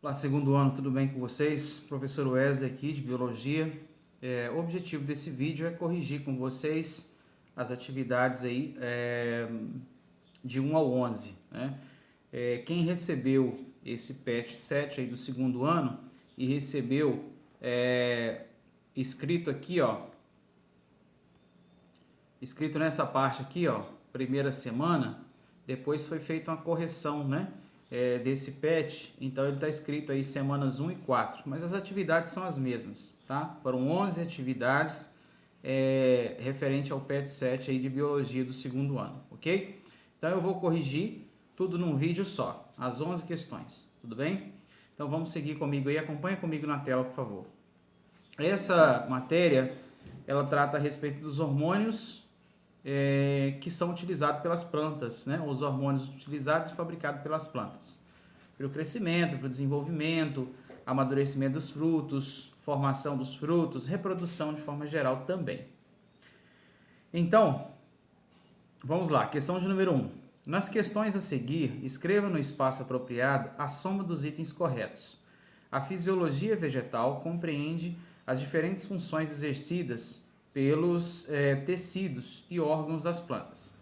Olá, segundo ano, tudo bem com vocês? Professor Wesley aqui de Biologia. O objetivo desse vídeo é corrigir com vocês as atividades aí de 1 ao 11. Né? Quem recebeu esse PET 7 aí do segundo ano e recebeu escrito aqui, ó, escrito nessa parte aqui, ó, primeira semana, depois foi feita uma correção, né? Desse PET, então ele está escrito aí semanas 1 e 4, mas as atividades são as mesmas, tá? Foram 11 atividades referente ao PET 7 aí de Biologia do segundo ano, ok? Então eu vou corrigir tudo num vídeo só, as 11 questões, tudo bem? Então vamos seguir comigo aí, acompanha comigo na tela, por favor. Essa matéria, ela trata a respeito dos hormônios que são utilizados pelas plantas, né? Os hormônios utilizados e fabricados pelas plantas. Para o crescimento, para o desenvolvimento, amadurecimento dos frutos, formação dos frutos, reprodução de forma geral também. Então, vamos lá, questão de número 1. Nas questões a seguir, escreva no espaço apropriado a soma dos itens corretos. A fisiologia vegetal compreende as diferentes funções exercidas pelos tecidos e órgãos das plantas.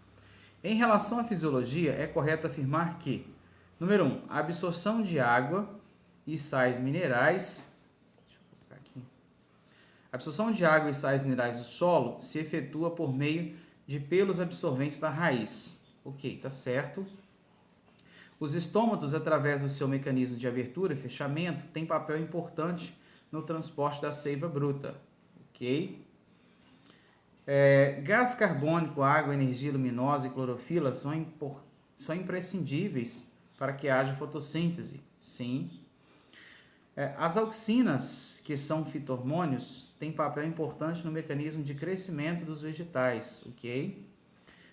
Em relação à fisiologia, é correto afirmar que, número 1, a absorção de água e sais minerais, a absorção de água e sais minerais do solo se efetua por meio de pelos absorventes da raiz. Ok, tá certo. Os estômatos, através do seu mecanismo de abertura e fechamento, têm papel importante no transporte da seiva bruta. Ok. Gás carbônico, água, energia luminosa e clorofila são imprescindíveis para que haja fotossíntese. Sim. As auxinas, que são fitohormônios, têm papel importante no mecanismo de crescimento dos vegetais. Ok.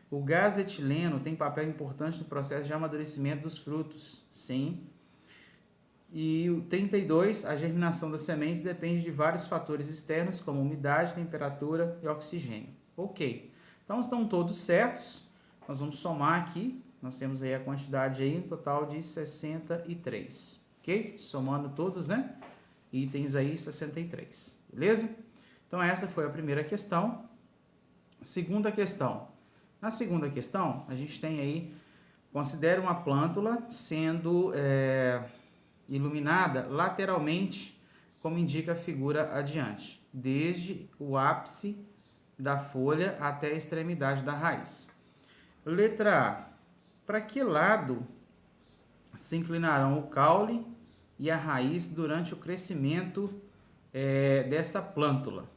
O gás etileno tem papel importante no processo de amadurecimento dos frutos. Sim. E o 32, a germinação das sementes depende de vários fatores externos, como umidade, temperatura e oxigênio. Ok. Então, estão todos certos. Nós vamos somar aqui. Nós temos aí a quantidade aí, um total de 63. Ok? Somando todos, né? Itens aí, 63. Beleza? Então, essa foi a primeira questão. Segunda questão. Na segunda questão, a gente tem aí, considere uma plântula sendo iluminada lateralmente, como indica a figura adiante, desde o ápice da folha até a extremidade da raiz. Letra A. Para que lado se inclinarão o caule e a raiz durante o crescimento dessa plântula?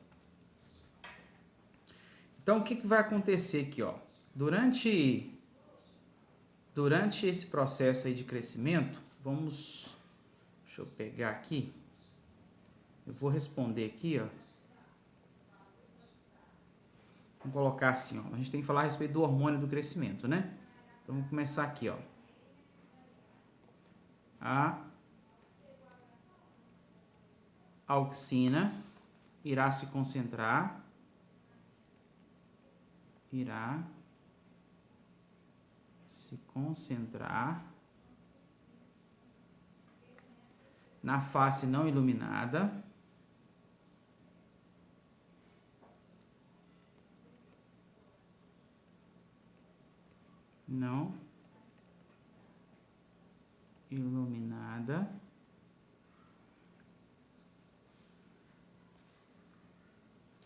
Então, o que vai acontecer aqui, ó? Durante esse processo aí de crescimento, deixa eu pegar aqui, eu vou responder aqui, ó. Vamos colocar assim, ó. A gente tem que falar a respeito do hormônio do crescimento, né? Então, vamos começar aqui, ó. A auxina irá se concentrar, na face não iluminada,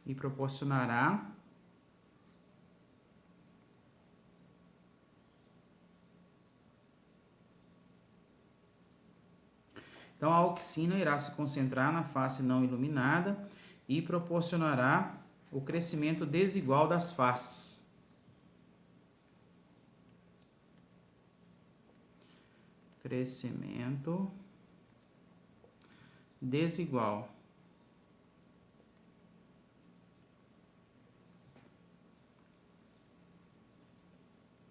e proporcionará Então, a auxina irá se concentrar na face não iluminada e proporcionará o crescimento desigual das faces. Crescimento desigual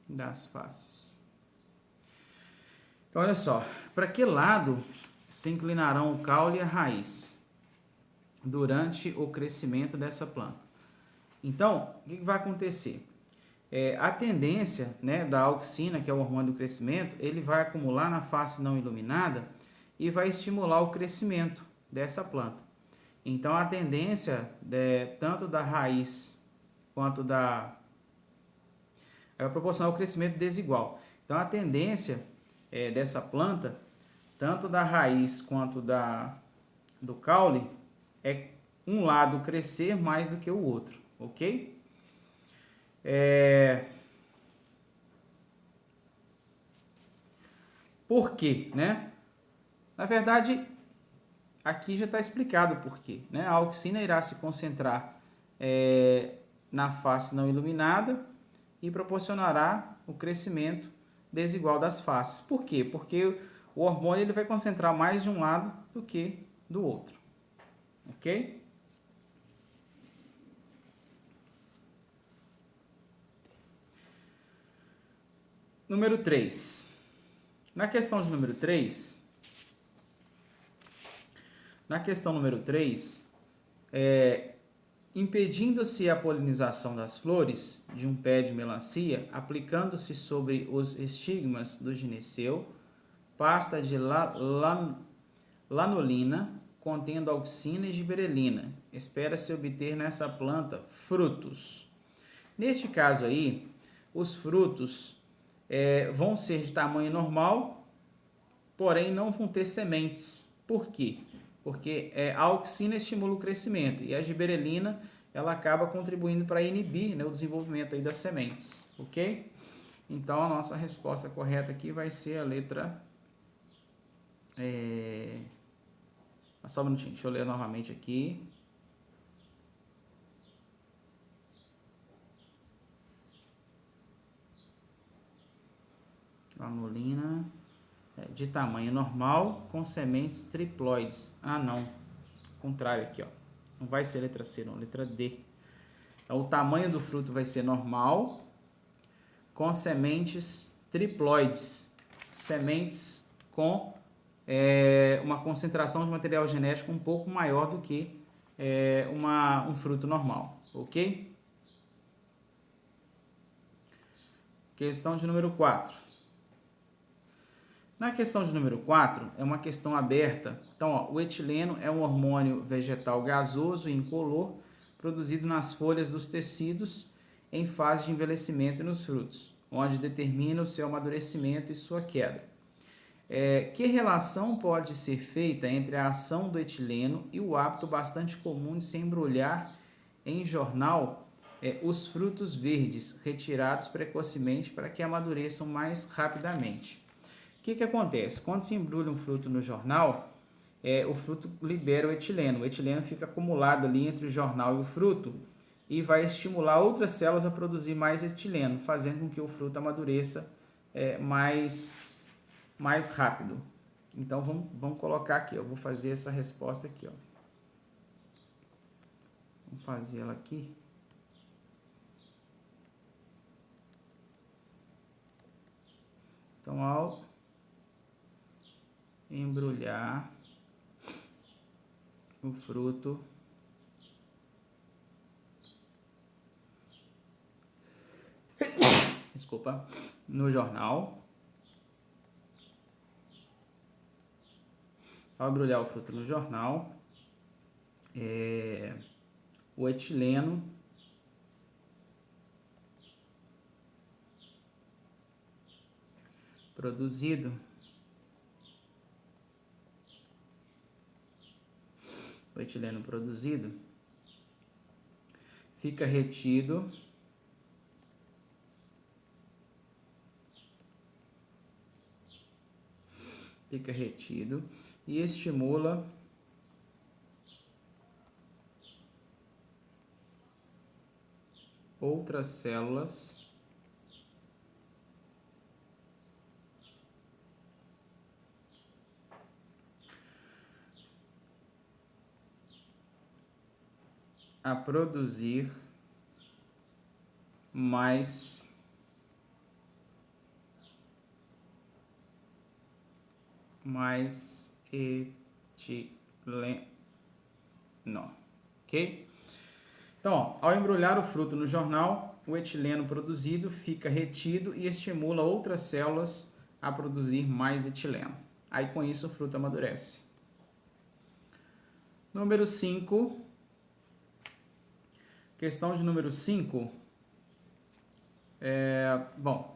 das faces. Então, olha só, para que lado se inclinarão o caule e a raiz durante o crescimento dessa planta? Então, o que vai acontecer? A tendência, né, da auxina, que é o hormônio do crescimento, ele vai acumular na face não iluminada e vai estimular o crescimento dessa planta. Então, a tendência tanto da raiz quanto da... vai proporcionar o crescimento desigual. Então, a tendência dessa planta, tanto da raiz quanto do caule, é um lado crescer mais do que o outro, ok? Por quê, né? Na verdade, aqui já está explicado o porquê, né? A auxina irá se concentrar na face não iluminada e proporcionará o crescimento desigual das faces. Por quê? Porque o hormônio ele vai concentrar mais de um lado do que do outro, ok? Número 3. Na questão de número 3, impedindo-se a polinização das flores de um pé de melancia, aplicando-se sobre os estigmas do gineceu, pasta de lanolina, contendo auxina e gibberellina. Espera-se obter nessa planta frutos. Neste caso aí, os frutos vão ser de tamanho normal, porém não vão ter sementes. Por quê? Porque a auxina estimula o crescimento e a gibberellina ela acaba contribuindo para inibir, né, o desenvolvimento aí das sementes, ok? Então a nossa resposta correta aqui vai ser a letra... Só um minutinho, deixa eu ler novamente aqui. Lanolina de tamanho normal com sementes triploides. Ah, não. Contrário aqui, ó. Não vai ser letra C, não. Letra D. Então, o tamanho do fruto vai ser normal com sementes triploides. Sementes com uma concentração de material genético um pouco maior do que um fruto normal. Ok? Questão de número 4. Na questão de número 4, é uma questão aberta. Então, ó, o etileno é um hormônio vegetal gasoso e incolor produzido nas folhas dos tecidos em fase de envelhecimento e nos frutos, onde determina o seu amadurecimento e sua queda. Que relação pode ser feita entre a ação do etileno e o hábito bastante comum de se embrulhar em jornal os frutos verdes retirados precocemente para que amadureçam mais rapidamente? O que acontece? Quando se embrulha um fruto no jornal, o fruto libera o etileno. O etileno fica acumulado ali entre o jornal e o fruto e vai estimular outras células a produzir mais etileno, fazendo com que o fruto amadureça mais rápido. Então, vamos colocar aqui. Eu vou fazer essa resposta aqui. Ó. Vamos fazer ela aqui. Então, ao embrulhar o fruto no jornal, ao embrulhar o fruto no jornal, o etileno produzido fica retido e estimula outras células a produzir mais etileno, ok? Então, ó, ao embrulhar o fruto no jornal, o etileno produzido fica retido e estimula outras células a produzir mais etileno, Aí com isso o fruto amadurece. Número 5. Questão de número 5. Bom.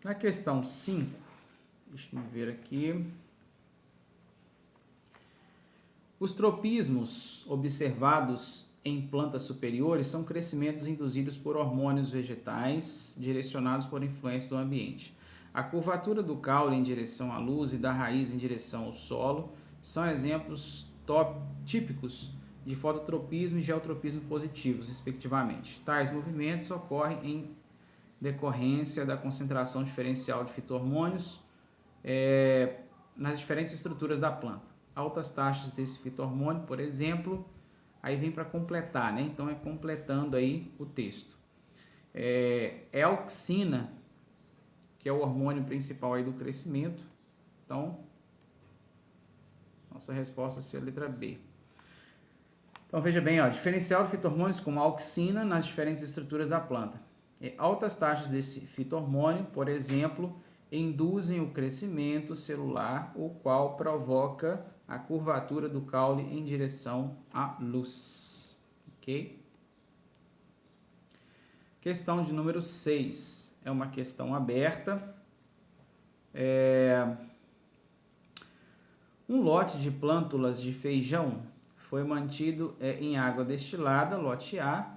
Na questão 5, deixa eu ver aqui. Os tropismos observados em plantas superiores são crescimentos induzidos por hormônios vegetais direcionados por influência do ambiente. A curvatura do caule em direção à luz e da raiz em direção ao solo são exemplos típicos de fototropismo e geotropismo positivos, respectivamente. Tais movimentos ocorrem em decorrência da concentração diferencial de fito-hormônios nas diferentes estruturas da planta. Altas taxas desse fito-hormônio, por exemplo, aí vem para completar, né? Então é completando aí o texto. É a auxina, que é o hormônio principal aí do crescimento. Então, nossa resposta seria a letra B. Então veja bem, ó, diferencial de fito-hormônios como a auxina nas diferentes estruturas da planta. Altas taxas desse fito-hormônio, por exemplo, induzem o crescimento celular, o qual provoca a curvatura do caule em direção à luz. Ok? Questão de número 6. É uma questão aberta. Um lote de plântulas de feijão foi mantido em água destilada, lote A,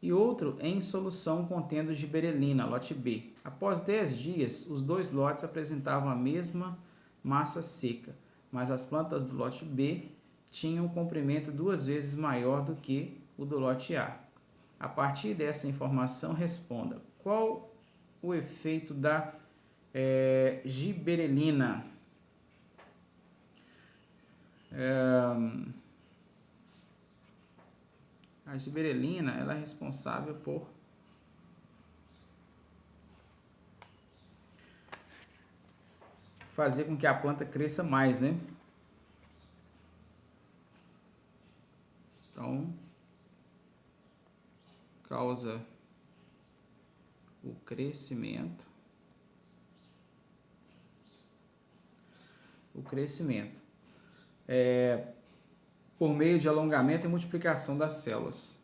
e outro em solução contendo giberelina, lote B. Após 10 dias, os dois lotes apresentavam a mesma massa seca, mas as plantas do lote B tinham um comprimento 2 vezes maior do que o do lote A. A partir dessa informação, responda: qual o efeito da giberelina? A giberelina, ela é responsável por fazer com que a planta cresça mais, né? Então, causa o crescimento. Por meio de alongamento e multiplicação das células.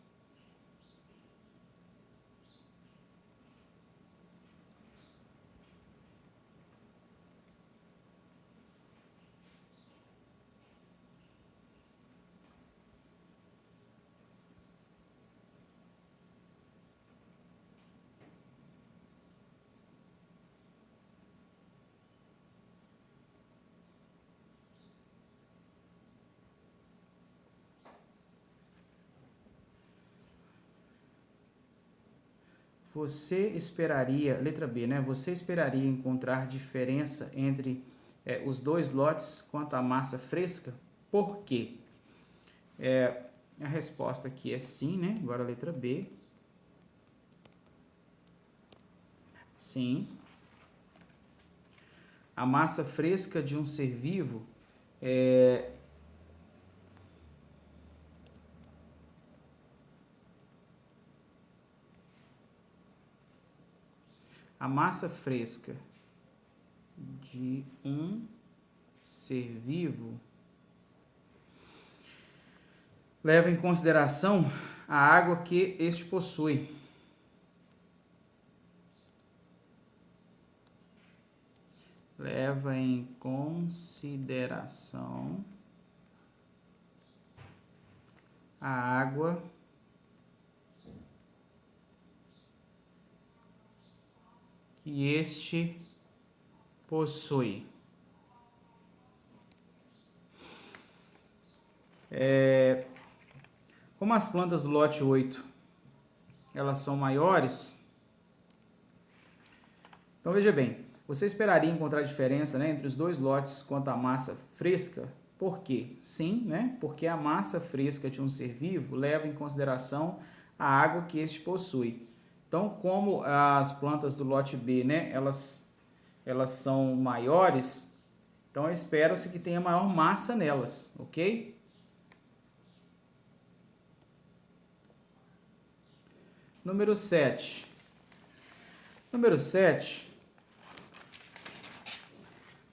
Você esperaria, letra B, né? Você esperaria encontrar diferença entre os dois lotes quanto à massa fresca? Por quê? A resposta aqui é sim, né? Agora a letra B. Sim. A massa fresca de um ser vivo a massa fresca de um ser vivo leva em consideração a água que este possui. Leva em consideração a água que este possui. Como as plantas do lote 8, elas são maiores, então veja bem, você esperaria encontrar diferença, né, entre os dois lotes quanto à massa fresca? Por quê? Sim, né, porque a massa fresca de um ser vivo leva em consideração a água que este possui. Então, como as plantas do lote B, né, elas são maiores, então espera-se que tenha maior massa nelas, ok? Número 7. Número 7.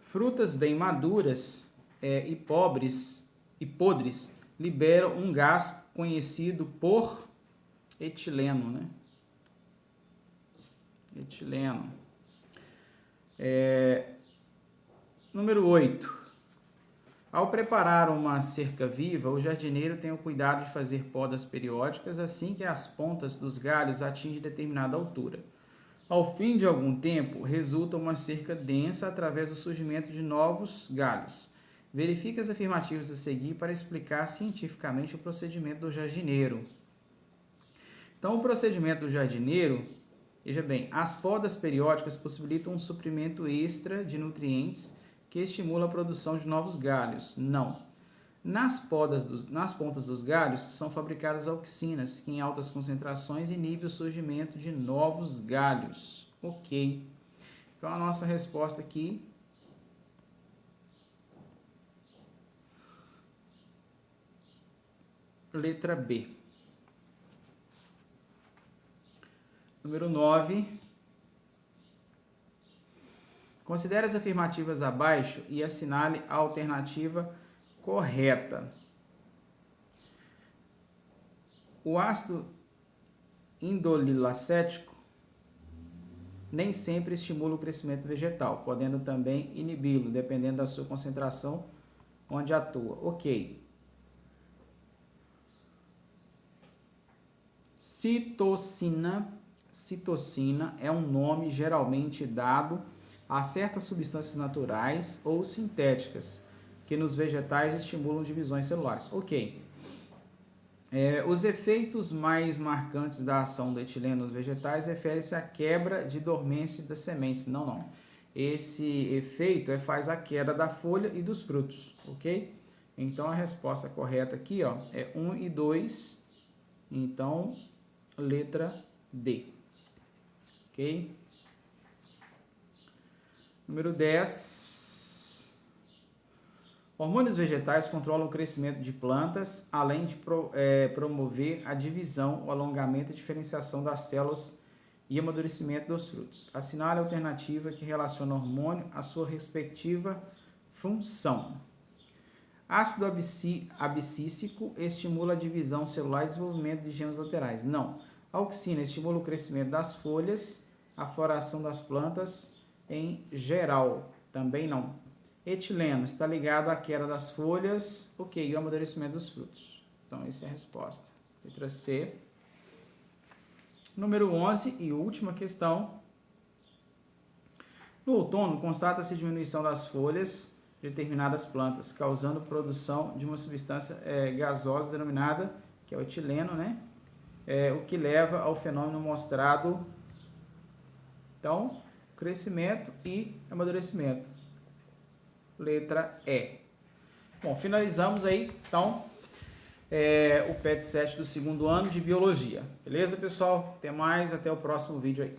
Frutas bem maduras e podres liberam um gás conhecido por etileno, né? Etileno. Número 8. Ao preparar uma cerca viva, o jardineiro tem o cuidado de fazer podas periódicas assim que as pontas dos galhos atingem determinada altura. Ao fim de algum tempo, resulta uma cerca densa através do surgimento de novos galhos. Verifique as afirmativas a seguir para explicar cientificamente o procedimento do jardineiro. Então, o procedimento do jardineiro, veja bem, as podas periódicas possibilitam um suprimento extra de nutrientes que estimula a produção de novos galhos. Não. Nas pontas dos galhos são fabricadas auxinas, que em altas concentrações inibem o surgimento de novos galhos. Ok. Então, a nossa resposta aqui letra B. Número 9. Considere as afirmativas abaixo e assinale a alternativa correta. O ácido indolilacético nem sempre estimula o crescimento vegetal, podendo também inibi-lo, dependendo da sua concentração onde atua. Ok. Citocina é um nome geralmente dado a certas substâncias naturais ou sintéticas que nos vegetais estimulam divisões celulares. Ok. Os efeitos mais marcantes da ação do etileno nos vegetais refere-se à quebra de dormência das sementes. Não. Esse efeito faz a queda da folha e dos frutos, ok? Então, a resposta correta aqui é 1 e 2. Então, letra D. Ok? Número 10. Hormônios vegetais controlam o crescimento de plantas, além de promover a divisão, o alongamento e diferenciação das células e amadurecimento dos frutos. Assinale a alternativa que relaciona o hormônio à sua respectiva função. Ácido abscíssico estimula a divisão celular e desenvolvimento de gemas laterais. Não. Auxina estimula o crescimento das folhas, a floração das plantas em geral. Também não. Etileno está ligado à queda das folhas, ok, e ao amadurecimento dos frutos. Então, essa é a resposta. Letra C. Número 11 e última questão. No outono, constata-se diminuição das folhas de determinadas plantas, causando produção de uma substância gasosa denominada, que é o etileno, né? O que leva ao fenômeno mostrado. Então, crescimento e amadurecimento. Letra E. Bom, finalizamos aí, então, o PET 7 do segundo ano de Biologia. Beleza, pessoal? Até mais, até o próximo vídeo aí.